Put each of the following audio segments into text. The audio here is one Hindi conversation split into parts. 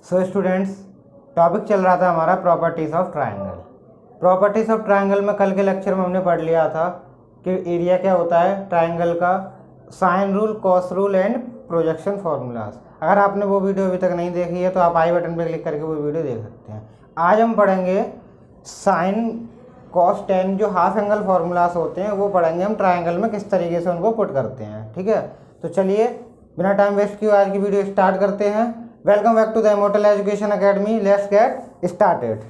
सो स्टूडेंट्स, टॉपिक चल रहा था हमारा properties of triangle. Properties of triangle में कल के लेक्चर में हमने पढ़ लिया था कि एरिया क्या होता है ट्रायंगल का, sine rule, cos rule and projection formulas. अगर आपने वो वीडियो अभी तक नहीं देखी है तो आप आई बटन पर क्लिक करके वो वीडियो देख सकते हैं। आज हम पढ़ेंगे साइन, कॉस, टेन, जो हाफ एंगल फार्मूलाज होते हैं वो पढ़ेंगे हम ट्रायंगल में किस तरीके से उनको पुट करते हैं। ठीक है, तो चलिए बिना टाइम वेस्ट किए आज की वीडियो स्टार्ट करते हैं। Welcome back to the immortal education academy. Let's get started.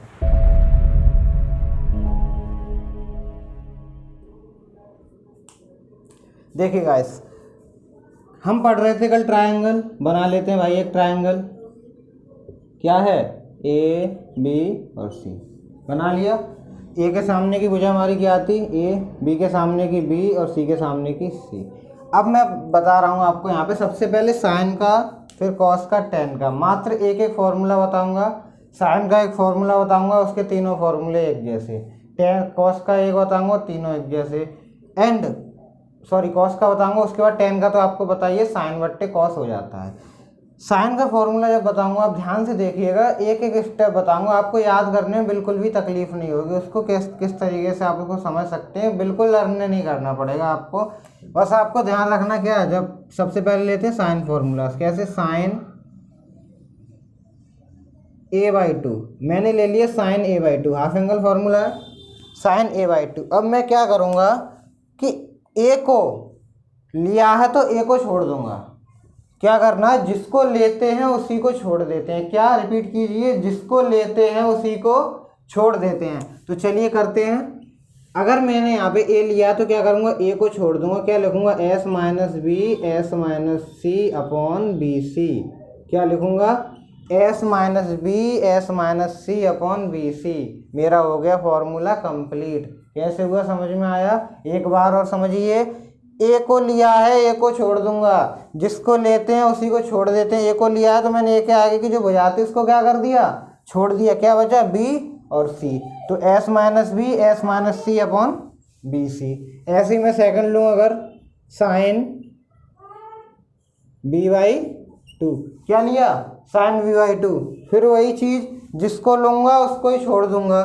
देखिए गाइस, हम पढ़ रहे थे कल ट्रायंगल। बना लेते हैं भाई एक ट्रायंगल। क्या है? ए, बी और सी। बना लिया। ए के सामने की भुजा हमारी क्या आती? ए, बी के सामने की बी और सी के सामने की सी। अब मैं बता रहा हूँ आपको यहाँ पे सबसे पहले साइन का, फिर कॉस का, टेन का। मात्र एक एक फॉर्मूला बताऊंगा। साइन का एक फॉर्मूला बताऊंगा, उसके तीनों फॉर्मूले एक जैसे। टेन, कॉस का एक बताऊंगा, तीनों एक जैसे। कॉस का बताऊंगा, उसके बाद टेन का तो आपको बताइए साइन बट्टे कॉस हो जाता है। साइन का फॉर्मूला जब बताऊंगा आप ध्यान से देखिएगा, एक एक स्टेप बताऊंगा, आपको याद करने में बिल्कुल भी तकलीफ नहीं होगी। उसको किस तरीके से आप उसको समझ सकते हैं, बिल्कुल लर्न नहीं करना पड़ेगा आपको। बस आपको ध्यान रखना क्या है, जब सबसे पहले लेते हैं साइन फॉर्मूला। कैसे? साइन a/2, मैंने ले लिया sine a/2, half angle formula है साइन a/2। अब मैं क्या करूँगा कि ए को लिया है तो ए को छोड़ दूंगा। क्या करना है? जिसको लेते हैं उसी को छोड़ देते हैं। क्या? रिपीट कीजिए, जिसको लेते हैं उसी को छोड़ देते हैं। तो चलिए करते हैं। अगर मैंने यहाँ पे ए लिया तो क्या करूँगा? ए को छोड़ दूंगा। क्या लिखूंगा? S minus B S minus C upon B C. क्या लिखूंगा? S minus B S minus C upon B C. मेरा हो गया फॉर्मूला कंप्लीट। कैसे हुआ समझ में आया? एक बार और समझिए। ए को लिया है, ए को छोड़ दूंगा। जिसको लेते हैं उसी को छोड़ देते हैं। ए को लिया है तो मैंने ए के आगे की जो भुजा थी उसको क्या कर दिया? छोड़ दिया। क्या बचा? बी और सी। तो S minus B S minus C upon B C. ऐसे ही मैं सेकंड लूँ, अगर साइन b/2। क्या लिया? Sign b/2। फिर वही चीज़, जिसको लूँगा उसको ही छोड़ दूंगा।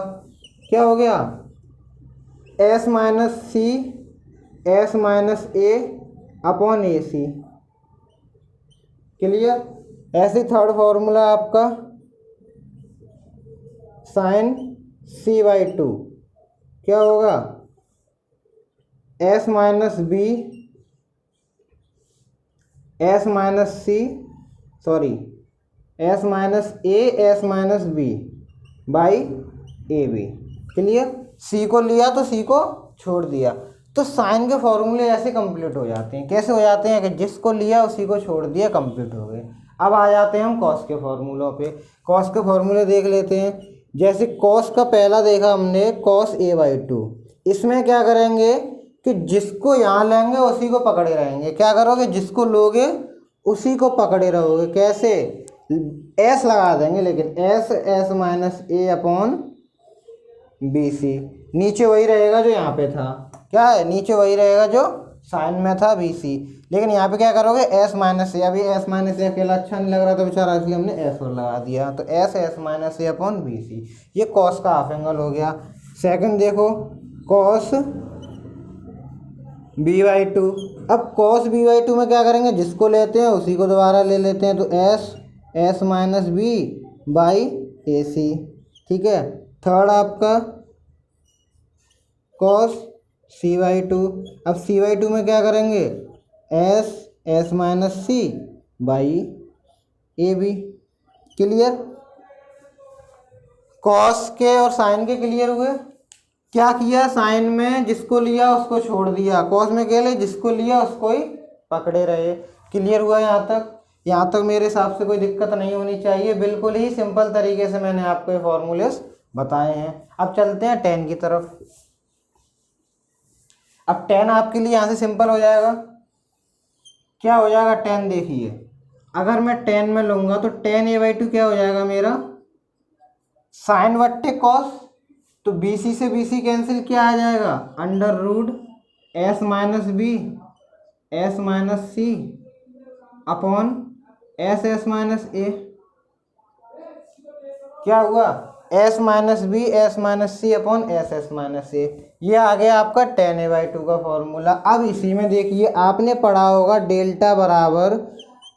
क्या हो गया? S minus C S minus A upon A C. Clear? ऐसे थर्ड फॉर्मूला आपका साइन c/2। क्या होगा? S minus B S minus C S minus A S minus B by A B. Clear? C को लिया तो सी को छोड़ दिया। तो साइन के फॉर्मूले ऐसे कंप्लीट हो जाते हैं। कैसे हो जाते हैं? कि जिसको लिया उसी को छोड़ दिया, कंप्लीट हो गए। अब आ जाते हैं हम कॉस के फॉर्मूलों पे। कॉस के फॉर्मूले देख लेते हैं। जैसे कॉस का पहला देखा हमने, कॉस a/2। इसमें क्या करेंगे कि जिसको यहाँ लेंगे उसी को पकड़े रहेंगे। क्या करोगे? जिसको लोगे उसी को पकड़े रहोगे। कैसे? एस लगा देंगे, लेकिन S minus A upon B सी। नीचे वही रहेगा जो यहाँ पे था। क्या है? नीचे वही रहेगा जो साइन में था, बी सी। लेकिन यहाँ पे क्या करोगे? एस माइनस ए। अभी एस माइनस ए अकेला अच्छा नहीं लग रहा तो बेचारा, इसलिए हमने एस और लगा दिया। तो S minus A upon B सी। ये कॉस का हाफ एंगल हो गया। सेकंड देखो, कॉस b/2। अब कॉस b/2 में क्या करेंगे? जिसको लेते हैं उसी को दोबारा ले लेते हैं। तो एस माइनस बी बाई ए सी। ठीक है। थर्ड आपका कॉस c/2। अब c/2 में क्या करेंगे? S minus C by A B. Clear? Cos के और साइन के क्लियर हुए। क्या किया? साइन में जिसको लिया उसको छोड़ दिया, कॉस में क्या ले? जिसको लिया उसको ही पकड़े रहे। क्लियर हुआ यहाँ तक? यहाँ तक मेरे हिसाब से कोई दिक्कत नहीं होनी चाहिए। बिल्कुल ही सिंपल तरीके से मैंने आपको ये फॉर्मूलेस बताए हैं। अब चलते हैं टेन की तरफ। अब टेन आपके लिए यहाँ से सिंपल हो जाएगा। क्या हो जाएगा? टेन देखिए, अगर मैं टेन में लूँगा तो टेन a/2 क्या हो जाएगा मेरा? साइन बट्टे कॉस। तो बी सी से बी सी कैंसिल, क्या आ जाएगा? Under root S minus B S minus C upon S minus A. क्या हुआ, S minus B S minus C upon S S minus A. ये आ गया आपका tan a/2 का फॉर्मूला। अब इसी में देखिए आपने पढ़ा होगा डेल्टा बराबर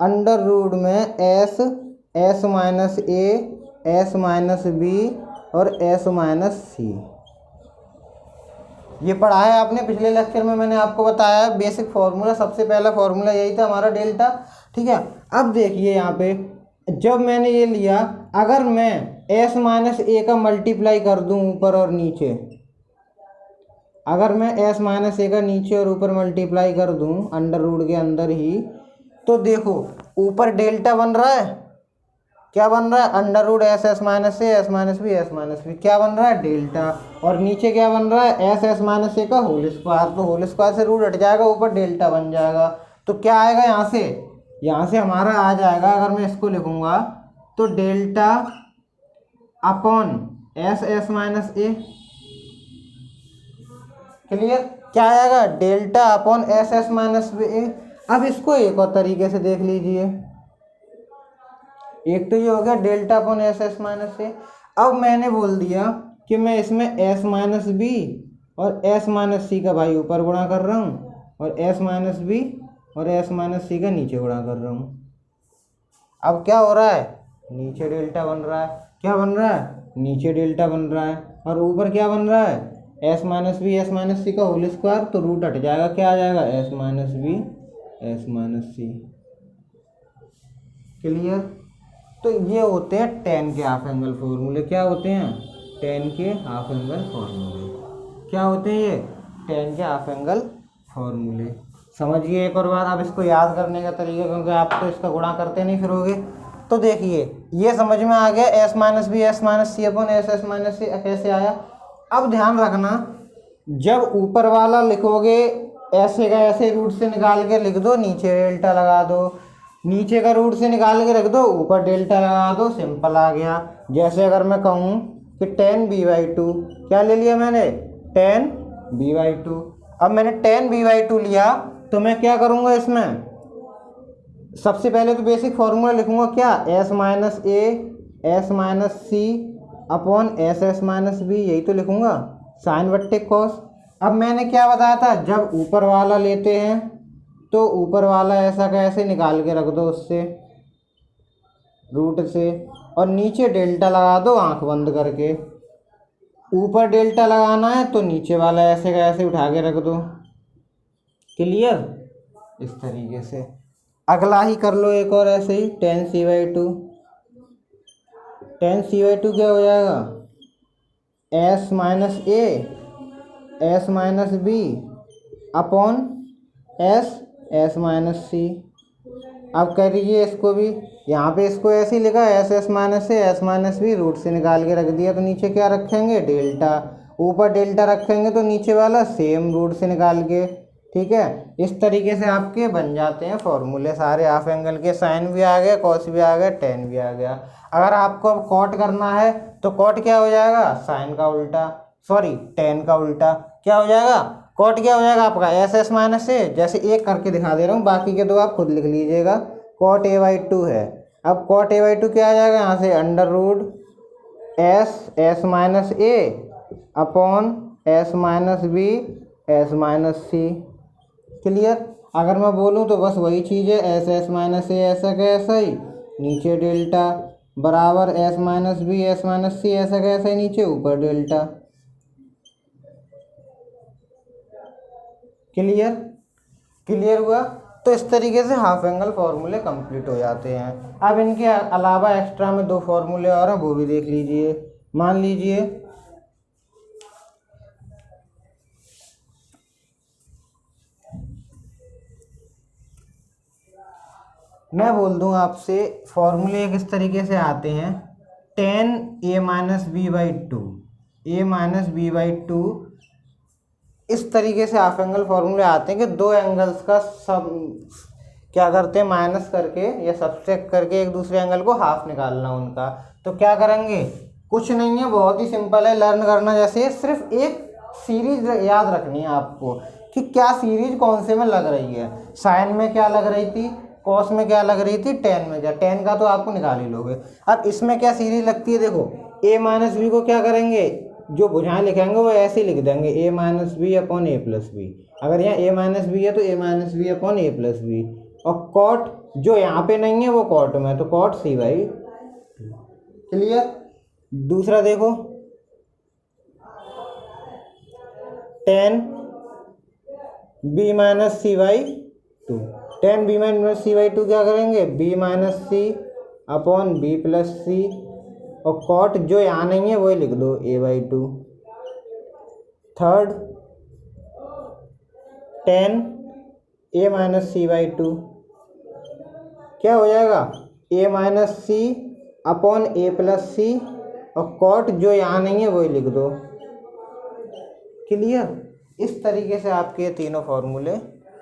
अंडर रूट में S minus A S minus B और एस माइनस सी। ये पढ़ा है आपने पिछले लेक्चर में, मैंने आपको बताया बेसिक फॉर्मूला, सबसे पहला फॉर्मूला यही था हमारा डेल्टा। ठीक है, अब देखिए यहाँ पे जब मैंने ये लिया, अगर मैं एस माइनस ए का मल्टीप्लाई कर दूं ऊपर और नीचे, अगर मैं एस माइनस ए का नीचे और ऊपर मल्टीप्लाई कर दूं अंडर रूट के अंदर ही, तो देखो ऊपर डेल्टा बन रहा है, क्या बन रहा है, under root S S minus A S minus B, क्या बन रहा है, डेल्टा। और नीचे क्या बन रहा है, एस एस माइनस ए का होल स्क्वायर, तो होल स्क्वायर से रूट हट जाएगा, ऊपर डेल्टा बन जाएगा। तो क्या आएगा यहाँ से हमारा आ जाएगा, अगर मैं इसको लिखूंगा तो delta upon S S minus A. Clear, क्या आएगा, delta upon S S minus A. अब इसको एक और तरीके से देख लीजिए, एक तो ये हो गया delta upon S S minus A. अब मैंने बोल दिया कि मैं इसमें एस माइनस बी और एस माइनस सी का भाई ऊपर गुणा कर रहा हूँ और एस माइनस बी और एस माइनस सी का नीचे गुणा कर रहा हूँ। अब क्या हो रहा है, नीचे डेल्टा बन रहा है, क्या बन रहा है, नीचे डेल्टा बन रहा है, और ऊपर क्या बन रहा है, S minus B S minus C का होल स्क्वायर, तो रूट हट जाएगा, क्या आ जाएगा, S minus B S minus C. Clear. तो ये होते हैं tan के हाफ एंगल फॉर्मूले। क्या होते हैं, tan के हाफ एंगल फॉर्मूले। क्या होते हैं ये, tan के हाफ एंगल फॉर्मूले। समझिए एक और बात, आप इसको याद करने का तरीका, क्योंकि आप तो इसका गुणा करते नहीं फिरोगे। तो देखिए ये समझ में आ गया, S minus B S minus C upon S S minus C कैसे आया। अब ध्यान रखना, जब ऊपर वाला लिखोगे ऐसे का ऐसे रूट से निकाल के लिख दो, नीचे डेल्टा लगा दो, नीचे का रूट से निकाल के रख दो, ऊपर डेल्टा लगा दो, सिंपल आ गया। जैसे अगर मैं कहूँ कि tan b/2, क्या ले लिया मैंने, tan b/2। अब मैंने tan b/2 लिया, तो मैं क्या करूँगा, इसमें सबसे पहले तो बेसिक फॉर्मूला लिखूँगा, क्या, S minus A S minus C upon S S minus B, यही तो लिखूँगा, साइन बट्टे कॉस। अब मैंने क्या बताया था, जब ऊपर वाला लेते हैं तो ऊपर वाला ऐसा का ऐसे निकाल के रख दो उससे रूट से, और नीचे डेल्टा लगा दो आंख बंद करके। ऊपर डेल्टा लगाना है तो नीचे वाला ऐसे का ऐसे उठा के रख दो। क्लियर, इस तरीके से। अगला ही कर लो एक और ऐसे ही, tan c/2। tan c/2 क्या हो जाएगा, S minus A S minus B upon S S minus C. अब कर लीजिए इसको भी, यहाँ पे इसको ऐसे ही लिखा, एस एस माइनस से एस माइनस बी, रूट से निकाल के रख दिया, तो नीचे क्या रखेंगे, डेल्टा। ऊपर डेल्टा रखेंगे तो नीचे वाला सेम रूट से निकाल के। ठीक है, इस तरीके से आपके बन जाते हैं फॉर्मूले सारे हाफ एंगल के। साइन भी आ गया, कॉस भी आ गया, टेन भी आ गया। अगर आपको अब कॉट करना है तो कॉट क्या हो जाएगा, साइन का उल्टा, सॉरी टेन का उल्टा। क्या हो जाएगा, कॉट क्या हो जाएगा आपका, एस एस माइनस ए, जैसे एक करके दिखा दे रहा हूँ, बाकी के दो आप खुद लिख लीजिएगा। कॉट a/2 है। अब कॉट a/2 क्या आ जाएगा, यहाँ से under root S minus A upon S minus B S minus C. Clear. अगर मैं बोलूँ तो बस वही चीज़ है, एस एस माइनस ए ऐसा का ऐसा ही, नीचे डेल्टा बराबर S minus B S minus C ऐसा का ऐसा ही, नीचे ऊपर डेल्टा। क्लियर, क्लियर हुआ। तो इस तरीके से हाफ एंगल फॉर्मूले कंप्लीट हो जाते हैं। अब इनके अलावा एक्स्ट्रा में दो फॉर्मूले और हैं, वो भी देख लीजिए। मान लीजिए मैं बोल दूं आपसे, फॉर्मूले किस तरीके से आते हैं, tan a minus b/2 a minus b/2, इस तरीके से हाफ एंगल फॉर्मूले आते हैं कि दो एंगल्स का सब क्या करते हैं, माइनस करके या सब्ट्रैक्ट करके एक दूसरे एंगल को हाफ निकालना उनका। तो क्या करेंगे, कुछ नहीं है, बहुत ही सिंपल है, लर्न करना जैसे, सिर्फ एक सीरीज याद रखनी है आपको कि क्या सीरीज कौन से में लग रही है। साइन में क्या लग रही थी, कॉस में क्या लग रही थी, टेन में, क्या टेन का तो आपको निकाल ही लोगे। अब इसमें क्या सीरीज लगती है, देखो a माइनस बी को क्या करेंगे, जो भुजाएं लिखेंगे वो ऐसे ही लिख देंगे a minus B upon A plus B. अगर यहाँ a माइनस बी है तो a minus B upon A plus B, और कॉट जो यहाँ पे नहीं है वो कॉट में, तो कॉट सी बाई। क्लियर। दूसरा देखो, ten B minus C by two, ten B minus C by two क्या करेंगे, B minus C upon B plus C, और कॉट जो यहाँ नहीं है वही लिख दो A by two. Third, ten A minus C by two क्या हो जाएगा, A minus C upon A plus C, और कॉट जो यहाँ नहीं है वही लिख दो। क्लियर। इस तरीके से आपके तीनों फॉर्मूले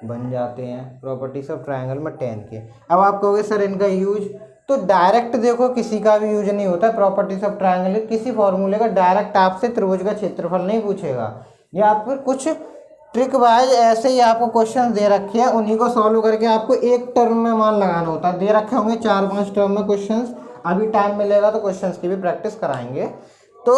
बन जाते हैं प्रॉपर्टीज ऑफ ट्रायंगल में टेन के। अब आप कहोगे सर इनका यूज, तो डायरेक्ट देखो किसी का भी यूज नहीं होता प्रॉपर्टीज ऑफ ट्रायंगल, किसी फॉर्मूले का डायरेक्ट आपसे त्रिभुज का क्षेत्रफल नहीं पूछेगा, या फिर कुछ ट्रिक वाइज ऐसे ही आपको क्वेश्चन दे रखे हैं, उन्हीं को सॉल्व करके आपको एक टर्म में मान लगाना होता है। दे रखे होंगे 4-5 टर्म में क्वेश्चंस, अभी टाइम मिलेगा तो क्वेश्चंस की भी प्रैक्टिस कराएंगे। तो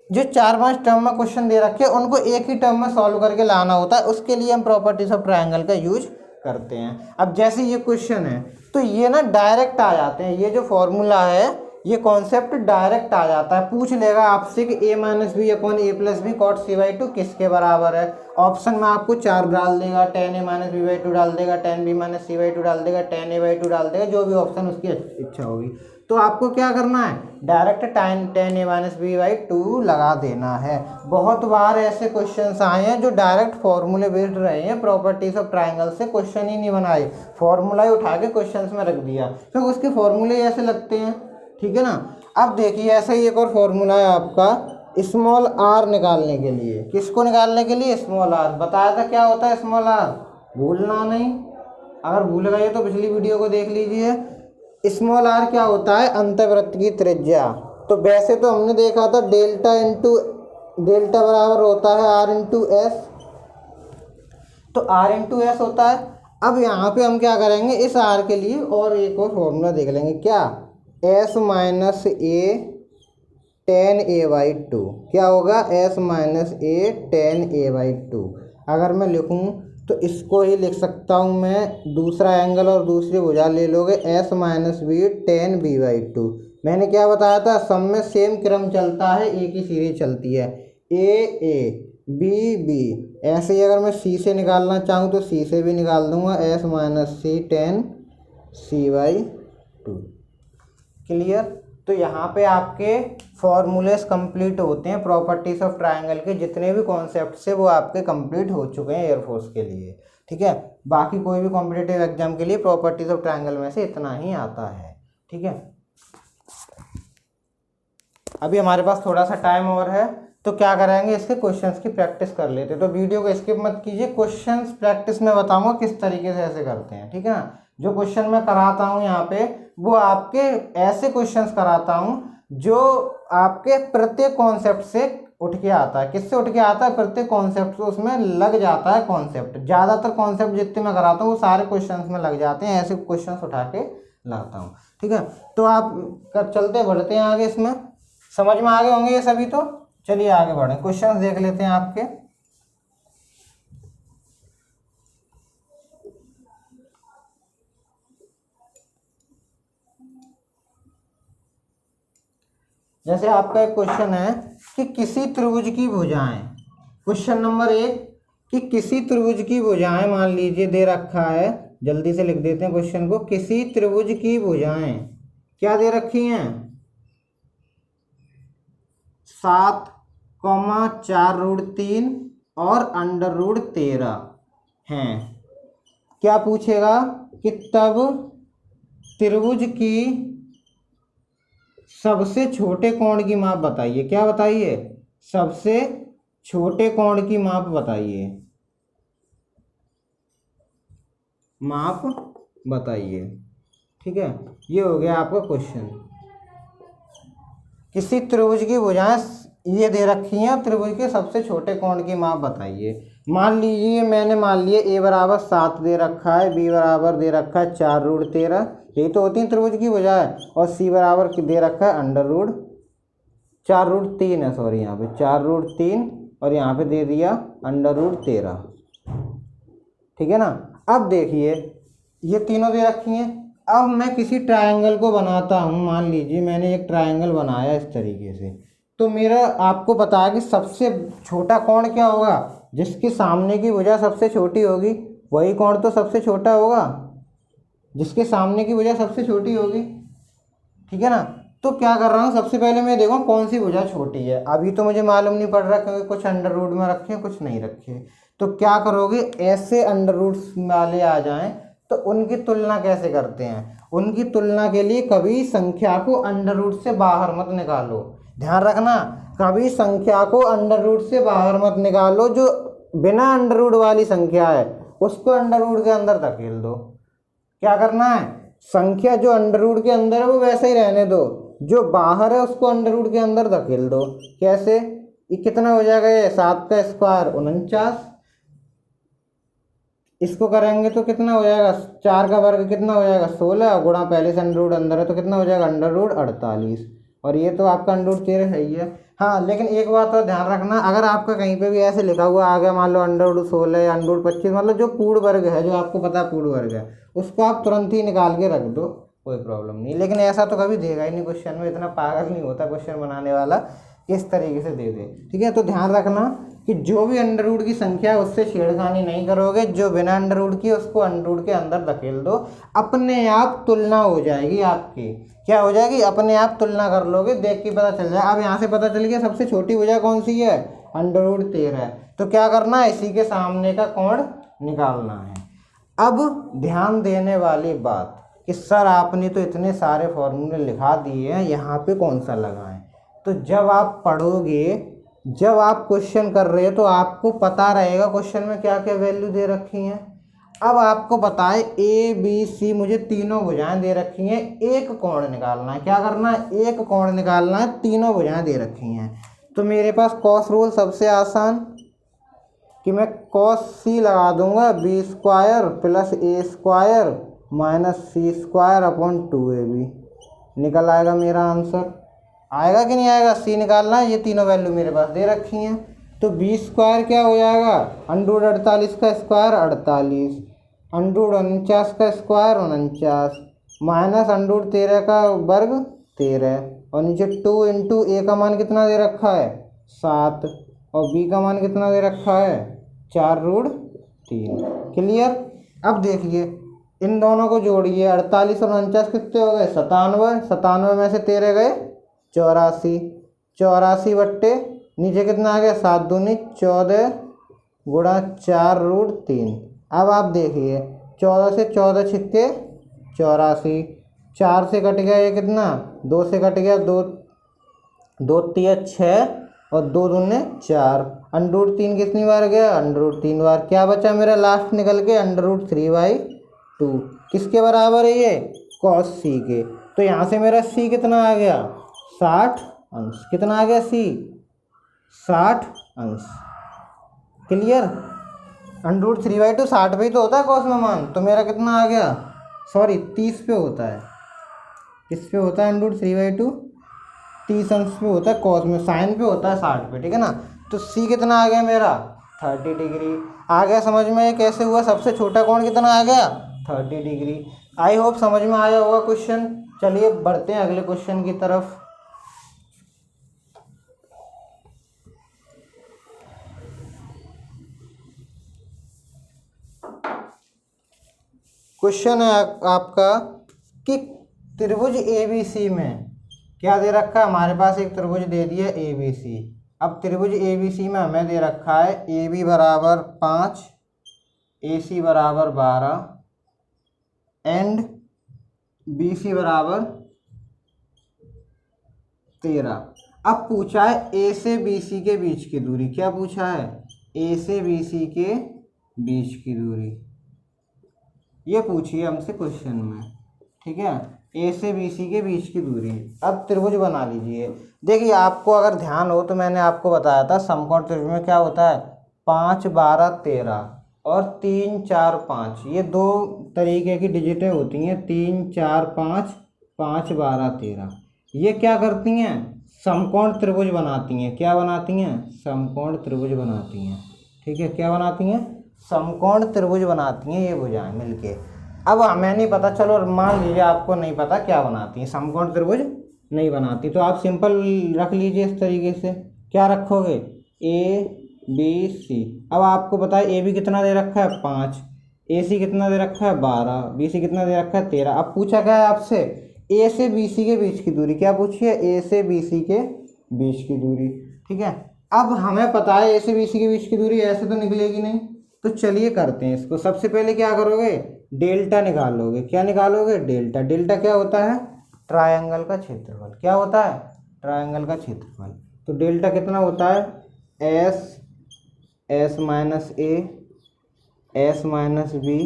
जो 4-5 टर्म में क्वेश्चन दे रखे हैं उनको एक ही टर्म में सॉल्व करके लाना होता है, उसके लिए हम प्रॉपर्टीज ऑफ ट्रायंगल का यूज करते हैं। अब जैसे ये क्वेश्चन है तो ये ना डायरेक्ट आ जाते हैं, ये जो फॉर्मूला है ये कॉन्सेप्ट डायरेक्ट आ जाता है। पूछ लेगा आपसे कि a minus B upon A plus B cot C by two किसके बराबर है। ऑप्शन में आपको 4 डाल देगा, 10 a minus B by two डाल देगा, 10 b minus C by two डाल देगा, 10 a बाई टू डाल देगा, जो भी ऑप्शन उसकी इच्छा होगी। तो आपको क्या करना है, direct 10 a minus B by two लगा देना है। बहुत बार ऐसे क्वेश्चन आए हैं जो डायरेक्ट फॉर्मूले बेस्ड रहे हैं, प्रॉपर्टीज ऑफ ट्राइंगल से क्वेश्चन ही नहीं बनाए, फॉर्मूला ही उठा के क्वेश्चन में रख दिया, तो उसके फॉर्मूले ऐसे लगते हैं। ठीक है ना। अब देखिए ऐसा ही एक और फॉर्मूला है आपका स्मॉल आर निकालने के लिए। किसको निकालने के लिए, स्मॉल आर। बताया था क्या होता है स्मॉल आर, भूलना नहीं, अगर भूल गए तो पिछली वीडियो को देख लीजिए। स्मॉल आर क्या होता है, अंतर्वृत्त की त्रिज्या। तो वैसे तो हमने देखा था डेल्टा इंटू डेल्टा बराबर होता है आर इंटू एस, तो आर इंटू एस होता है। अब यहाँ पे हम क्या करेंगे, इस आर के लिए और एक और फॉर्मूला देख लेंगे, क्या, S minus A 10 a by two. क्या होगा, S minus A 10 a by two. अगर मैं लिखूँ तो इसको ही लिख सकता हूँ मैं, दूसरा एंगल और दूसरी भुजा ले लोगे, S minus B 10 b by two. मैंने क्या बताया था, सब में सेम क्रम चलता है, एक ही सीरीज चलती है, ए बी बी। ऐसे ही अगर मैं सी से निकालना चाहूँ तो सी से भी निकाल दूंगा, S minus C 10 c by two. Clear. तो यहाँ पे आपके फॉर्मूलेस कंप्लीट होते हैं प्रॉपर्टीज ऑफ ट्रायंगल के, जितने भी कॉन्सेप्ट है वो आपके कंप्लीट हो चुके हैं एयरफोर्स के लिए। ठीक है, बाकी कोई भी कॉम्पिटिटिव एग्जाम के लिए प्रॉपर्टीज ऑफ ट्रायंगल में से इतना ही आता है। ठीक है, अभी हमारे पास थोड़ा सा टाइम और है, तो क्या करेंगे, इसके क्वेश्चंस की प्रैक्टिस कर लेते हैं। तो वीडियो को स्किप मत कीजिए, क्वेश्चंस प्रैक्टिस में बताऊंगा किस तरीके से ऐसे करते हैं। ठीक है ना, जो क्वेश्चन मैं कराता हूँ यहाँ पे वो आपके ऐसे क्वेश्चंस कराता हूँ जो आपके प्रत्येक कॉन्सेप्ट से उठ के आता है। किससे उठ के आता है, प्रत्येक कॉन्सेप्ट से उसमें लग जाता है कॉन्सेप्ट। ज़्यादातर कॉन्सेप्ट जितने मैं कराता हूँ वो सारे क्वेश्चंस में लग जाते हैं, ऐसे क्वेश्चंस उठा के लाता हूँ। ठीक है, तो आप चलते बढ़ते हैं आगे, इसमें समझ में आ गए होंगे ये सभी। तो चलिए आगे बढ़े, क्वेश्चन देख लेते हैं आपके। जैसे आपका एक क्वेश्चन है कि किसी त्रिभुज की भुजाएं, क्वेश्चन नंबर 1 कि किसी त्रिभुज की भुजाएं, मान लीजिए दे रखा है, जल्दी से लिख देते हैं क्वेश्चन को। किसी त्रिभुज की भुजाएं क्या दे रखी हैं, 7,4√3 और √13 हैं। क्या पूछेगा कि तब त्रिभुज की सबसे छोटे कोण की माप बताइए। क्या बताइए, सबसे छोटे कोण की माप बताइए, माप बताइए। ठीक है, ये हो गया आपका क्वेश्चन। किसी त्रिभुज की भुजाएं ये दे रखी हैं, त्रिभुज के सबसे छोटे कोण की माप बताइए। मान लीजिए मैंने मान लिया ए बराबर 7 दे रखा है, बी बराबर दे रखा है 4√13, यही तो होती है त्रिभुज की भुजाएं, और सी बराबर दे रखा है √4√3 है, सॉरी यहाँ पे 4√3 और यहाँ पे दे दिया √13, ठीक है ना। अब देखिए ये तीनों दे रखी हैं। अब मैं किसी ट्रायंगल को बनाता हूँ, मान लीजिए मैंने एक ट्रायंगल बनाया इस तरीके से, तो मेरा आपको पता है कि सबसे छोटा कोण क्या होगा, जिसके सामने की भुजा सबसे छोटी होगी वही कोण तो सबसे छोटा होगा, जिसके सामने की भुजा सबसे छोटी होगी, ठीक है ना। तो क्या कर रहा हूँ, सबसे पहले मैं देखूँ कौन सी भुजा छोटी है। अभी तो मुझे मालूम नहीं पड़ रहा क्योंकि कुछ अंडर रूट में रखे हैं कुछ नहीं रखे। तो क्या करोगे, ऐसे अंडर रूट्स वाले आ जाएं तो उनकी तुलना कैसे करते हैं, उनकी तुलना के लिए कभी संख्या को अंडर रूट से बाहर मत निकालो, ध्यान रखना, कभी संख्या को अंडर रूट से बाहर मत निकालो। जो बिना अंडर रूट वाली संख्या है उसको अंडर रूट के अंदर धकेल दो। क्या करना है, संख्या जो अंडर रूट के अंदर है वो वैसे ही रहने दो, जो बाहर है उसको अंडर रूट के अंदर धकेल दो। कैसे, ये कितना हो जाएगा, ये 7 का स्क्वायर 49, इसको करेंगे तो कितना हो जाएगा, 4 का वर्ग कितना हो जाएगा 16, गुणा पहले से अंडर रूट अंदर है तो कितना हो जाएगा अंडर रूट 48, और ये तो आपका अंडर रूट 13 है ही है। हाँ लेकिन एक बात और ध्यान रखना, अगर आपका कहीं पे भी ऐसे लिखा हुआ आ गया, मान लो अंडर रूट 16 या अंडर रूट 25, मतलब जो पूर्ण वर्ग है, जो आपको पता है पूर्ण वर्ग है, उसको आप तुरंत ही निकाल के रख दो, कोई प्रॉब्लम नहीं। लेकिन ऐसा तो कभी देगा ही नहीं क्वेश्चन में, इतना पागल नहीं होता क्वेश्चन बनाने वाला कि इस तरीके से दे दे, ठीक है। तो ध्यान रखना कि जो भी अंडर रूट की संख्या है उससे छेड़खानी नहीं करोगे, जो बिना अंडर रूट की उसको अंडर रूट के अंदर धकेल दो, अपने आप तुलना हो जाएगी आपकी। क्या हो जाएगी, अपने आप तुलना कर लोगे, देख के पता चल जाए। अब यहाँ से पता चल गया सबसे छोटी भुजा कौन सी है, अंडर रूट 13 है। तो क्या करना है, इसी के सामने का कोण निकालना है। अब ध्यान देने वाली बात कि सर आपने तो इतने सारे फॉर्मूले लिखा दिए हैं, यहाँ पे कौन सा लगाएं। तो जब आप पढ़ोगे, जब आप क्वेश्चन कर रहे हो तो आपको पता रहेगा क्वेश्चन में क्या क्या वैल्यू दे रखी हैं। अब आपको बताए ए बी सी, मुझे तीनों भुजाएं दे रखी हैं, एक कोण निकालना है। क्या करना है, एक कोण निकालना है, तीनों भुजाएं दे रखी हैं। तो मेरे पास कॉस रूल सबसे आसान कि मैं कॉस सी लगा दूंगा, बी स्क्वायर प्लस ए square minus C square upon 2ab, निकल आएगा मेरा आंसर। आएगा कि नहीं आएगा, सी निकालना है, ये तीनों वैल्यू मेरे पास दे रखी हैं। तो बी स्क्वायर क्या हो जाएगा, अंडर रूट 48 का स्क्वायर 48, अंडर रूट 49 का स्क्वायर 49, माइनस अंडर रूट 13 का वर्ग 13, और नीचे 2 इंटू ए का मान कितना दे रखा है 7, और बी का मान कितना दे रखा है 4√3। क्लियर। अब देखिए इन दोनों को जोड़िए, 48 और 49 कितने हो गए 97, 97 में से 13 गए 84, 84 बट्टे नीचे कितना आ गया 7 दूनी 14 गुणा 4√3। अब आप देखिए 14 से 14 छिक्के 84, 4 से कट गया ये कितना, 2 से कट गया 2, 2 तिया 6 और 2 दूने 4, अंडर रूट 3 कितनी बार गया अंडर रूट 3 बार। क्या बचा मेरा लास्ट निकल के अंडर रूट 3/2, किसके बराबर है ये कॉस सी के। तो यहाँ से मेरा सी कितना आ गया 60 अंश, कितना आ गया सी 60 अंश। क्लियर। अंडर रूट 3/2 60 पे ही तो होता है कॉस में मान, तो मेरा कितना आ गया, सॉरी 30 पे होता है, किस पे होता है अंडर रूट 3/2 30 अंश पे होता है, कॉस में साइन पे होता है 60 पे, ठीक है ना। तो सी कितना आ गया मेरा 30 डिग्री आ गया। समझ में ये कैसे हुआ, सबसे छोटा कोण कितना आ गया 30 डिग्री। आई होप समझ में आया होगा क्वेश्चन। चलिए बढ़ते हैं अगले क्वेश्चन की तरफ। क्वेश्चन है आपका कि त्रिभुज ABC में क्या दे रखा है, हमारे पास एक त्रिभुज दे दिया ABC। अब त्रिभुज ABC में हमें दे रखा है AB बराबर 5, AC बराबर 12 एंड BC बराबर 13। अब पूछा है A से BC के बीच की दूरी। क्या पूछा है, A से BC के बीच की दूरी, ये पूछिए हमसे क्वेश्चन में, ठीक है। ए से बी सी के बीच की दूरी। अब त्रिभुज बना लीजिए। देखिए आपको अगर ध्यान हो तो मैंने आपको बताया था समकोण त्रिभुज में क्या होता है, 5 12 13 और 3 4 5, ये दो तरीके की डिजिटें होती हैं, 3 4 5, 5 12 13। ये क्या करती हैं, समकोण त्रिभुज बनाती हैं। क्या बनाती हैं, समकोण त्रिभुज बनाती हैं। ठीक है, क्या बनाती हैं, समकोण त्रिभुज बनाती हैं ये भुजाएं मिलके। अब हमें नहीं पता, चलो मान लीजिए आपको नहीं पता क्या बनाती हैं, समकोण त्रिभुज नहीं बनाती, तो आप सिंपल रख लीजिए इस तरीके से। क्या रखोगे, ए बी सी। अब आपको पता है ए बी कितना दे रखा है 5, ए सी कितना दे रखा है 12, बी सी कितना दे रखा है 13। अब पूछा क्या है आपसे, ए से बी सी के बीच की दूरी। क्या पूछी है, ए से बी सी के बीच की दूरी। ठीक है, अब हमें पता है ए से बी सी के बीच की दूरी ऐसे तो निकलेगी नहीं, तो चलिए करते हैं इसको। सबसे पहले क्या करोगे, डेल्टा निकालोगे। क्या निकालोगे, डेल्टा। डेल्टा क्या होता है, ट्रायंगल का क्षेत्रफल। क्या होता है, ट्रायंगल का क्षेत्रफल। तो डेल्टा कितना होता है, S S minus A, S minus B,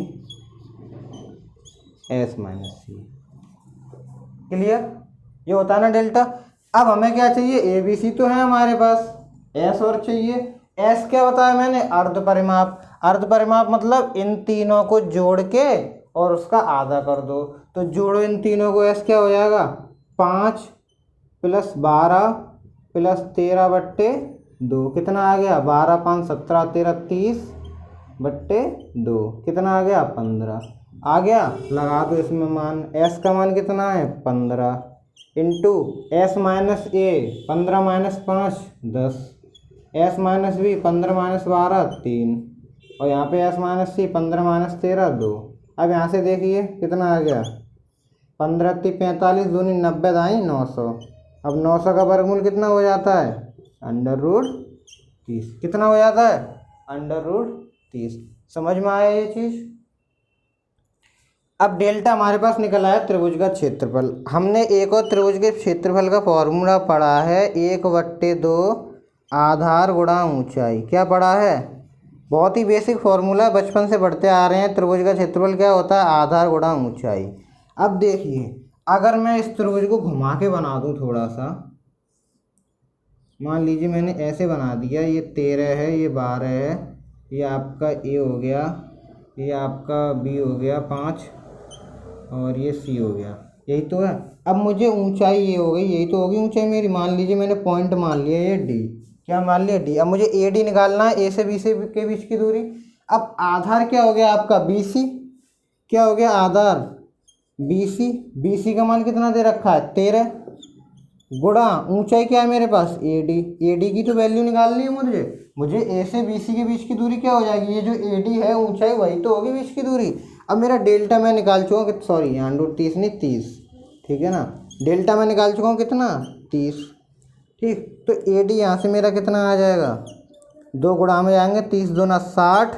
S minus C. Clear, ये होता है ना डेल्टा। अब हमें क्या चाहिए, ए बी सी तो है हमारे पास, एस और चाहिए। एस क्या बताया मैंने, अर्ध परिमाप। अर्ध परिमाप मतलब इन तीनों को जोड़ के और उसका आधा कर दो, तो जोड़ो इन तीनों को, एस क्या हो जाएगा 5 + 12 + 13/2। कितना आ गया, 12 5 17 13 30/2। कितना आ गया, 15 आ गया। लगा दो इसमें मान, एस का मान कितना है 15 इंटू एस माइनस ए 15 - 5 10, एस माइनस बी 15 - 12 3, और यहाँ पे एस माइनस सी 15 - 13 2। अब यहाँ से देखिए कितना आ गया, 15 × 45 दूनी 90 दाई 900। अब 900 का वर्गमूल कितना हो जाता है, √30। कितना हो जाता है, √30। समझ में आया ये चीज़। अब डेल्टा हमारे पास निकला है त्रिभुज का क्षेत्रफल। हमने एक और त्रिभुज के क्षेत्रफल का फॉर्मूला पढ़ा है, 1/2 आधार गुणा ऊंचाई। क्या पढ़ा है, बहुत ही बेसिक फॉर्मूला, बचपन से पढ़ते आ रहे हैं। त्रिभुज का क्षेत्रफल क्या होता है, आधार गुणा ऊंचाई। अब देखिए, अगर मैं इस त्रिभुज को घुमा के बना दूं थोड़ा सा, मान लीजिए मैंने ऐसे बना दिया, ये 13 है, ये 12 है, ये आपका ए हो गया, ये आपका बी हो गया 5, और ये सी हो गया, यही तो है। अब मुझे ऊंचाई ये हो गई, यही तो होगी ऊंचाई मेरी। मान लीजिए मैंने पॉइंट मान लिया ये डी। क्या मान लिया, डी। अब मुझे ए डी निकालना है, ए से बी से के बीच की दूरी। अब आधार क्या हो गया आपका, बी सी। क्या हो गया, आधार बी सी। बी सी का मान कितना दे रखा है 13, गुणा ऊंचाई क्या है मेरे पास, ए डी। ए डी की तो वैल्यू निकालनी है मुझे ए से बी सी के बीच की दूरी क्या हो जाएगी, ये जो ए डी है ऊंचाई वही तो होगी बीच की दूरी। अब मेरा डेल्टा मैं निकाल चुका हूँ, सॉरी यहाँ √30 नहीं 30, ठीक है ना। डेल्टा मैं निकाल चुका हूँ कितना, 30। ठीक, तो ए डी यहाँ से मेरा कितना आ जाएगा, 2 गुणा में जाएंगे, 30 दूना 60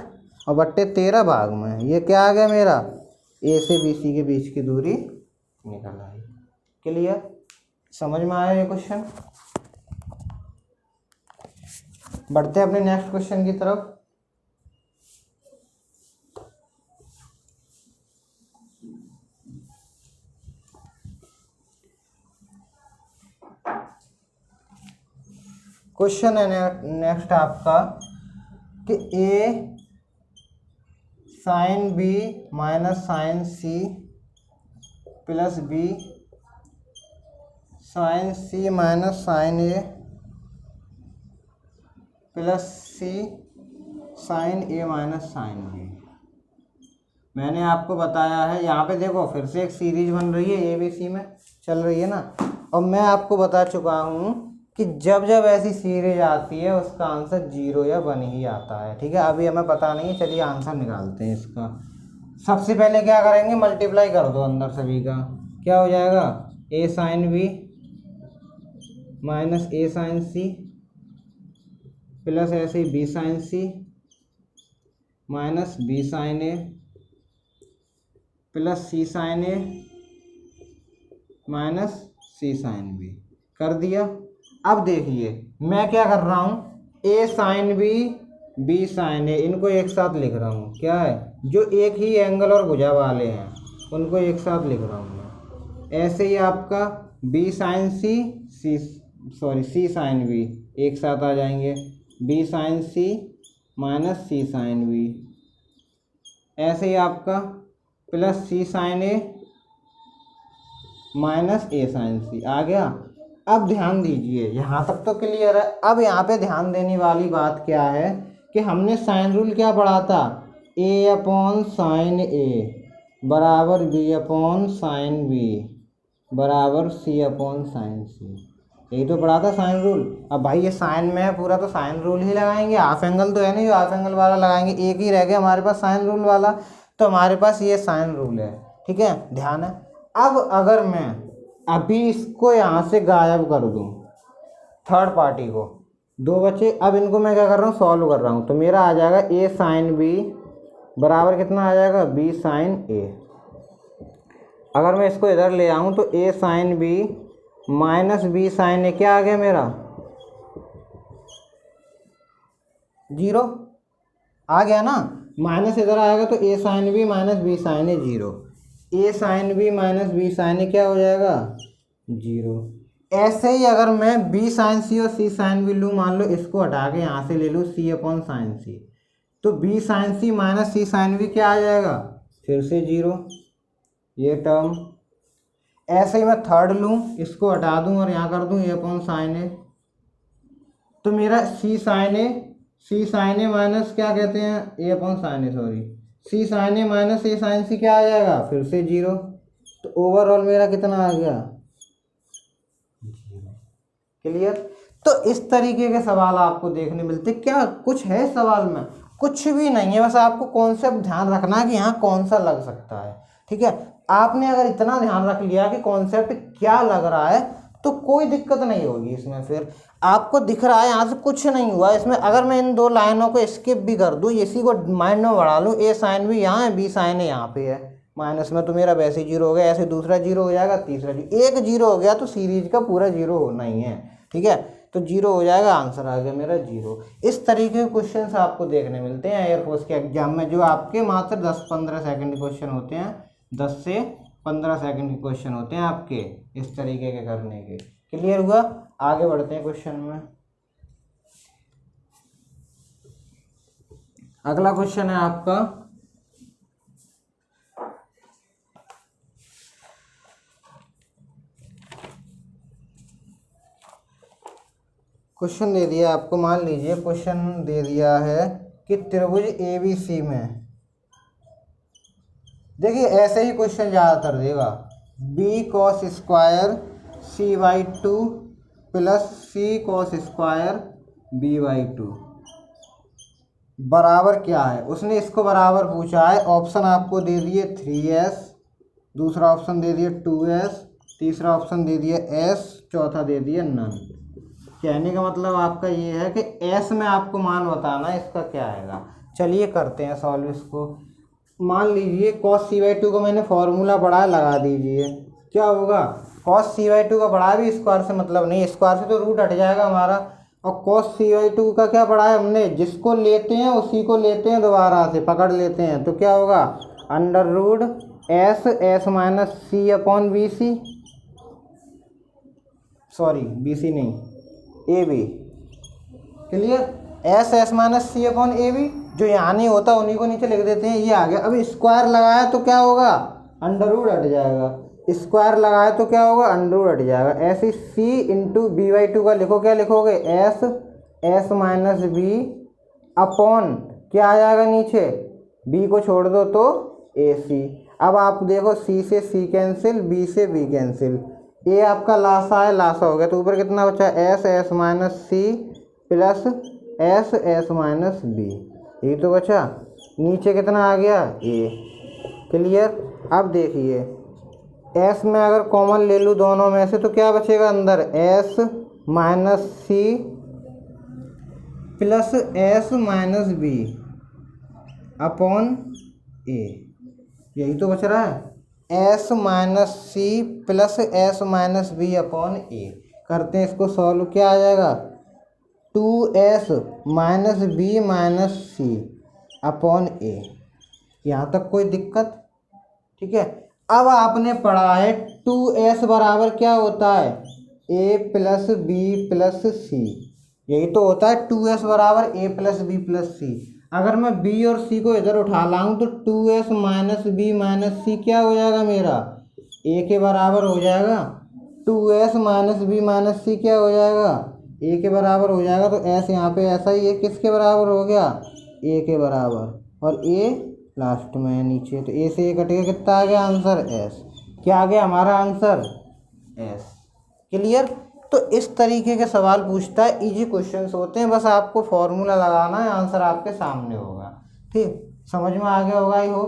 और बट्टे 13 भाग में। ये क्या आ गया मेरा, ए से बी सी के बीच की दूरी निकल आई। क्लियर, समझ में आया ये क्वेश्चन। बढ़ते हैं अपने नेक्स्ट क्वेश्चन की तरफ। क्वेश्चन है नेक्स्ट आपका कि A sine B minus sine C plus B sine C minus sine A plus C sine A minus sine B. मैंने आपको बताया है, यहाँ पे देखो फिर से एक सीरीज बन रही है, ए बी सी में चल रही है ना। और मैं आपको बता चुका हूँ कि जब जब ऐसी सीरीज आती है उसका आंसर 0 या 1 ही आता है। ठीक है, अभी हमें पता नहीं है, चलिए आंसर निकालते हैं इसका। सबसे पहले क्या करेंगे, मल्टीप्लाई कर दो अंदर सभी का। क्या हो जाएगा, ए साइन बी माइनस ए साइन सी प्लस ऐसे ही B sine C minus B sine A plus C sine A minus C sine B कर दिया। अब देखिए मैं क्या कर रहा हूँ, ए साइन बी बी साइन ए इनको एक साथ लिख रहा हूँ। क्या है, जो एक ही एंगल और भुजा वाले हैं उनको एक साथ लिख रहा हूँ मैं। ऐसे ही आपका बी साइन सी सी साइन बी एक साथ आ जाएंगे, बी साइन सी माइनस सी साइन बी, ऐसे ही आपका plus C sine A minus A sine सी आ गया। अब ध्यान दीजिए, यहाँ तक तो क्लियर है। अब यहाँ पे ध्यान देने वाली बात क्या है कि हमने साइन रूल क्या पढ़ा था, ए अपॉन साइन ए बराबर बी अपॉन साइन बी बराबर सी अपॉन साइन सी, यही तो पढ़ा था साइन रूल। अब भाई ये साइन में है पूरा, तो साइन रूल ही लगाएंगे, हाफ एंगल तो है नहीं जो हाफ एंगल वाला लगाएंगे, एक ही रह गया हमारे पास साइन रूल वाला, तो हमारे पास ये साइन रूल है। ठीक है, ध्यान है। अब अगर मैं अभी इसको यहाँ से गायब कर दूँ, थर्ड पार्टी को, दो बचे, अब इनको मैं क्या कर रहा हूँ, सॉल्व कर रहा हूँ, तो मेरा आ जाएगा ए साइन बी बराबर कितना आ जाएगा, बी साइन ए। अगर मैं इसको इधर ले आऊँ तो A sine B minus B sine A क्या आ गया मेरा, 0 आ गया ना। माइनस इधर आएगा तो A sine B minus B sine A 0, A sine B minus B sine A क्या हो जाएगा, 0। ऐसे ही अगर मैं बी साइन सी और सी साइन बी लूँ, मान लो इसको हटा के यहाँ से ले लूँ सी अपॉन साइन सी, तो बी साइन सी माइनस सी साइन बी क्या आ जाएगा, फिर से 0 ये टर्म। ऐसे ही मैं थर्ड लूँ, इसको हटा दूँ और यहाँ कर दूँ ए अपॉन साइन ए, तो मेरा सी साइन ए माइनस क्या कहते हैं, ए upon sine A, sorry, C sine A minus A sine सी क्या आ जाएगा, फिर से 0। तो ओवरऑल मेरा कितना आ गया, 0। क्लियर। तो इस तरीके के सवाल आपको देखने मिलते, क्या कुछ है सवाल में, कुछ भी नहीं है, बस आपको कॉन्सेप्ट ध्यान रखना है कि यहाँ कौन सा लग सकता है। ठीक है, आपने अगर इतना ध्यान रख लिया कि कॉन्सेप्ट क्या लग रहा है तो कोई दिक्कत नहीं होगी इसमें। फिर आपको दिख रहा है यहाँ से कुछ नहीं हुआ इसमें, अगर मैं इन दो लाइनों को स्किप भी कर दूँ, इसी को माइंड में बढ़ा लूँ, ए साइन भी यहाँ है, बी साइन है यहाँ पे है माइनस में, तो मेरा वैसे ही 0 हो गया, ऐसे दूसरा 0 हो जाएगा, तीसरा 0, एक 0 हो गया तो सीरीज का पूरा 0 होना ही है। ठीक है, तो 0 हो जाएगा, आंसर आ गया मेरा 0। इस तरीके के क्वेश्चन आपको देखने मिलते हैं एयरफोर्स के एग्जाम में, जो आपके मात्र 10-15 सेकंड के क्वेश्चन होते हैं, 10 से 15 सेकंड के क्वेश्चन होते हैं आपके इस तरीके के करने के। क्लियर हुआ, आगे बढ़ते हैं क्वेश्चन में। अगला क्वेश्चन है आपका, क्वेश्चन दे दिया आपको, मान लीजिए क्वेश्चन दे दिया है कि त्रिभुज ABC में, देखिए ऐसे ही क्वेश्चन ज़्यादातर देगा, B cos square C/2 plus C cos square B/2 बराबर क्या है। उसने इसको बराबर पूछा है, ऑप्शन आपको दे दिए 3s, दूसरा ऑप्शन दे दिए 2s, तीसरा ऑप्शन दे दिए s, चौथा दे दिए नन। कहने का मतलब आपका ये है कि s में आपको मान बताना है इसका क्या आएगा। चलिए करते हैं सॉल्व इसको। मान लीजिए cos C/2 को मैंने फॉर्मूला पढ़ा है, लगा दीजिए, क्या होगा, cos C/2 का पढ़ा है भी, स्क्वायर से मतलब नहीं, स्क्वायर से तो रूट हट जाएगा हमारा, और cos C/2 का क्या पढ़ा है हमने, जिसको लेते हैं उसी को लेते हैं, दोबारा से पकड़ लेते हैं, तो क्या होगा, under root s minus C upon B C, sorry BC नहीं AB। Clear, s minus C upon AB, जो यहाँ नहीं होता उन्हीं को नीचे लिख देते हैं, ये आ गया। अब स्क्वायर लगाया तो क्या होगा, अंडर रूट हट जाएगा, स्क्वायर लगाया तो क्या होगा, अंडर रूट हट जाएगा। ऐसे C इंटू B/2 का लिखो, क्या लिखोगे, s माइनस बी अपॉन क्या आ जाएगा नीचे, B को छोड़ दो तो AC। अब आप देखो C से C कैंसिल, B से B कैंसिल, ये आपका लासा है, लासा हो गया, तो ऊपर कितना बचा, s minus C plus s minus B, यही तो बचा, नीचे कितना आ गया, a। क्लियर। अब देखिए s में अगर कॉमन ले लूँ दोनों में से तो क्या बचेगा अंदर, s minus C plus s minus B upon a, यही तो बच रहा है, s minus C plus s minus B upon a। करते हैं इसको सॉल्व, क्या आ जाएगा, 2s minus B minus C upon a। यहाँ तक कोई दिक्कत, ठीक है। अब आपने पढ़ा है 2s बराबर क्या होता है, a प्लस बी प्लस सी, यही तो होता है 2s बराबर a प्लस बी प्लस सी। अगर मैं b और c को इधर उठा लाऊं तो 2s माइनस बी माइनस सी क्या हो जाएगा मेरा, a के बराबर हो जाएगा। 2s माइनस बी माइनस सी क्या हो जाएगा, a के बराबर हो जाएगा। तो s यहाँ पे ऐसा ही है, किसके बराबर हो गया, a के बराबर, और a लास्ट में है नीचे, तो a से a कट के कितना आ गया आंसर s। क्या आ गया हमारा आंसर, s। क्लियर। तो इस तरीके के सवाल पूछता है, इजी क्वेश्चंस होते हैं, बस आपको फॉर्मूला लगाना है, आंसर आपके सामने होगा। ठीक, समझ में आ गया होगा ही हो।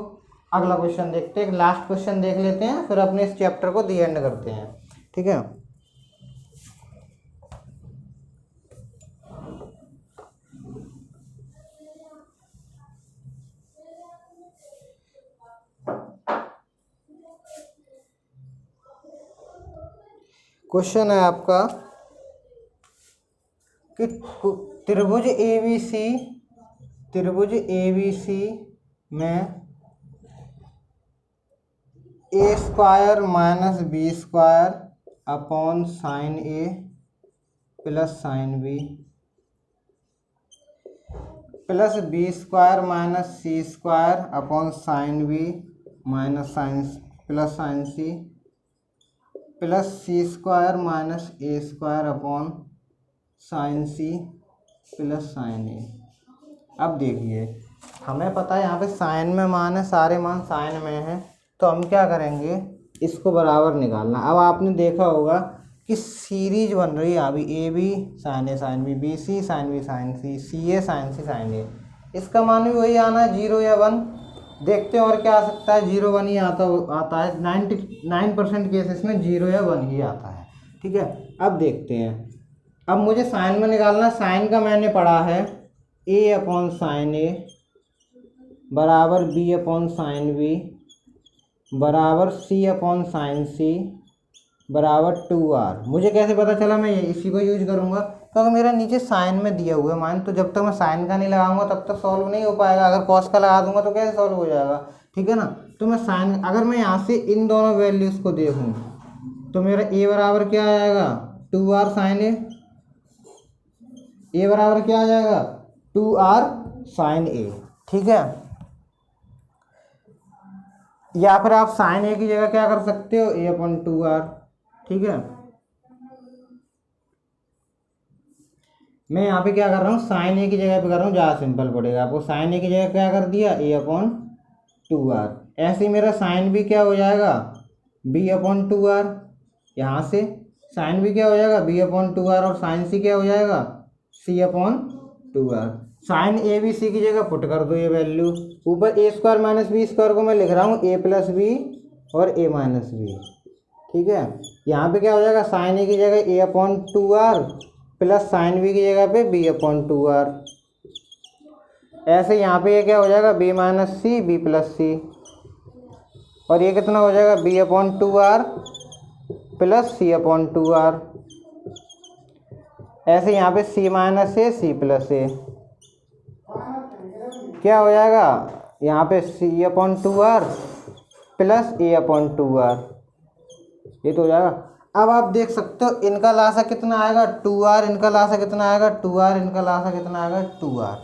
अगला क्वेश्चन देखते हैं, लास्ट क्वेश्चन देख लेते हैं, फिर अपने इस चैप्टर को दी एंड करते हैं। ठीक है, क्वेश्चन है आपका कि त्रिभुज ए बी सी में A square minus B square upon sine A plus sine B plus B square minus C square upon sine B minus sine plus sine C plus C square minus A square upon sine C plus sine A. अब देखिए, हमें पता है यहाँ पे साइन में मान है, सारे मान साइन में हैं, तो हम क्या करेंगे, इसको बराबर निकालना। अब आपने देखा होगा कि सीरीज बन रही है अभी, A B sine A sine B C sine B sine C A sine C sine A. इसका मान भी वही आना है, 0 या 1। देखते हैं और क्या आ सकता है, 0 1 ही आता है 99% केसेस में 0 या 1 ही आता है। ठीक है, अब देखते हैं। अब मुझे साइन में निकालना, साइन का मैंने पढ़ा है ए अपॉन साइन ए बराबर बी अपॉन साइन बी बराबर सी अपॉन साइन सी बराबर 2r। मुझे कैसे पता चला, मैं इसी को यूज करूँगा क्योंकि मेरा नीचे साइन में दिया हुआ है मान, तो जब तक मैं साइन का नहीं लगाऊंगा तब तक सॉल्व नहीं हो पाएगा। अगर कॉस का लगा दूंगा तो कैसे सॉल्व हो जाएगा, ठीक है ना। तो मैं साइन, अगर मैं यहाँ से इन दोनों वैल्यूज़ को देखूँ तो मेरा ए बराबर क्या आ जाएगा, 2r साइन ए बराबर क्या आ जाएगा, 2r साइन ए। ठीक है, या फिर आप साइन ए की जगह क्या कर सकते हो, a अपॉन 2r। ठीक है, मैं यहाँ पे क्या कर रहा हूँ, साइन ए की जगह पे कर रहा हूँ, ज़्यादा सिंपल पड़ेगा आपको। साइन ए की जगह क्या कर दिया, a अपॉन 2r। ऐसे ही मेरा साइन भी क्या हो जाएगा, b अपॉन 2r। यहाँ से साइन भी क्या हो जाएगा, b अपॉन 2r, और साइन सी क्या हो जाएगा, c upon 2r। Sine A B C की जगह पुट कर दो ये वैल्यू। ऊपर A square minus B square को मैं लिख रहा हूँ a प्लस बी और a माइनस बी। ठीक है, यहाँ पे क्या हो जाएगा, साइन ए की जगह a upon 2r plus sine B की जगह पे b अपॉन 2r। ऐसे यहाँ पे ये क्या हो जाएगा, b minus C B plus C, और ये कितना हो जाएगा, b upon 2r plus C upon 2r। ऐसे यहाँ पे c minus A C plus A, क्या हो जाएगा यहाँ पे c upon 2r plus a upon 2r, ये तो हो जाएगा। अब आप देख सकते हो इनका लासा कितना आएगा, 2r, इनका लासा कितना आएगा, 2r, इनका लासा कितना आएगा, 2r।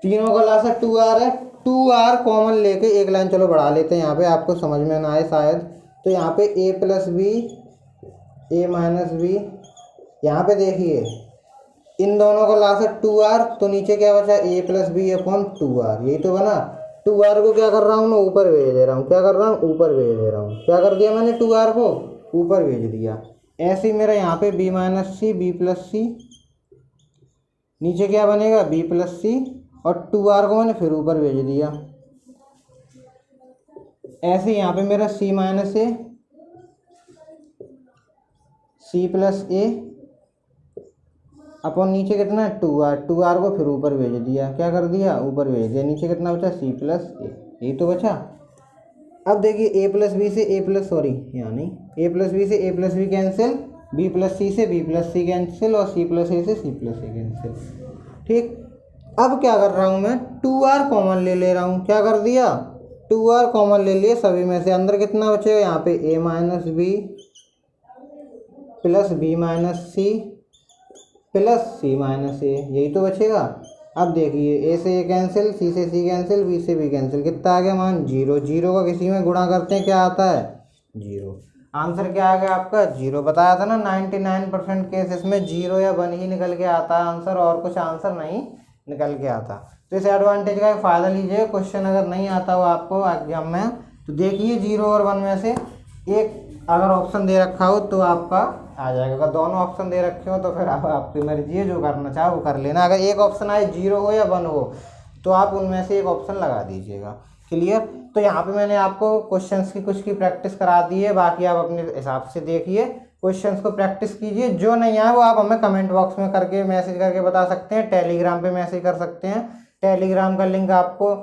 तीनों का लासा 2r है। 2r कॉमन लेके एक लाइन चलो बढ़ा लेते हैं, यहाँ पे आपको समझ में ना आए शायद। तो यहाँ पे a plus B A minus B, यहाँ पे देखिए इन दोनों का लासा 2r, तो नीचे क्या बचा, a plus B upon 2r, यही तो बना। 2r को क्या कर रहा हूँ मैं, ऊपर भेज दे रहा हूँ। क्या कर रहा हूँ, ऊपर भेज दे रहा हूँ। क्या कर दिया मैंने, 2r को ऊपर भेज दिया। ऐसे ही मेरा यहाँ पे b minus C B plus C, नीचे क्या बनेगा, b प्लस सी, और 2r को मैंने फिर ऊपर भेज दिया। ऐसे यहाँ पे मेरा c minus A C plus A upon नीचे कितना है, 2r को फिर ऊपर भेज दिया। क्या कर दिया, ऊपर भेज दिया। नीचे कितना बचा, c प्लस ए, यही तो बचा। अब देखिए a प्लस बी से a प्लस, सॉरी यानी a प्लस बी से a plus B cancel, b plus C से b प्लस सी कैंसिल, और c प्लस ए से c प्लस ए कैंसिल। ठीक, अब क्या कर रहा हूँ मैं, 2r कॉमन ले रहा हूँ। क्या कर दिया, 2r कॉमन ले लिए सभी में से। अंदर कितना बचेगा, यहाँ पे a minus B plus B minus C plus C minus A, यही तो बचेगा। अब देखिए ए से ए कैंसिल, सी से सी कैंसिल, बी से बी कैंसिल, कितना आ गया मान 0। 0 का किसी में गुणा करते हैं क्या आता है 0। आंसर क्या आ गया आपका 0। बताया था ना 99% केसेस में 0 या 1 ही निकल के आता है आंसर, और कुछ आंसर नहीं निकल के आता। तो इस एडवांटेज का फ़ायदा लीजिए। क्वेश्चन अगर नहीं आता हो आपको एग्जाम में तो देखिए 0 और 1 में से एक अगर ऑप्शन दे रखा हो तो आपका आ जाएगा। अगर दोनों ऑप्शन दे रखे हो तो फिर आप आपकी मर्जी है, जो करना चाहो वो कर लेना। अगर एक ऑप्शन आए 0 हो या 1 हो तो आप उनमें से एक ऑप्शन लगा दीजिएगा। क्लियर। तो यहाँ पे मैंने आपको क्वेश्चंस की कुछ की प्रैक्टिस करा दी है, बाकी आप अपने हिसाब से देखिए, क्वेश्चंस को प्रैक्टिस कीजिए। जो नहीं आए वो आप हमें कमेंट बॉक्स में करके मैसेज करके बता सकते हैं, टेलीग्राम पे मैसेज कर सकते हैं। टेलीग्राम का लिंक आपको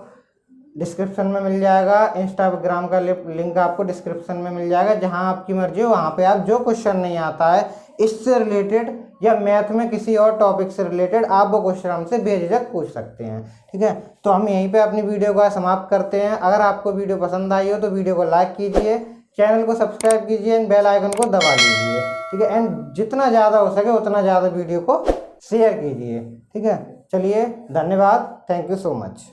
डिस्क्रिप्शन में मिल जाएगा, इंस्टाग्राम का लिंक आपको डिस्क्रिप्शन में मिल जाएगा। जहां आपकी मर्जी हो वहां पे आप जो क्वेश्चन नहीं आता है इससे रिलेटेड या मैथ में किसी और टॉपिक से रिलेटेड आप वो क्वेश्चन हमसे बेझिझक पूछ सकते हैं। ठीक है, तो हम यहीं पे अपनी वीडियो को समाप्त करते हैं। अगर आपको वीडियो पसंद आई हो तो वीडियो को लाइक कीजिए, चैनल को सब्सक्राइब कीजिए एंड बेल आइकन को दबा लीजिए। ठीक है, एंड जितना ज़्यादा हो सके उतना ज़्यादा वीडियो को शेयर कीजिए। ठीक है, चलिए धन्यवाद, थैंक यू सो मच।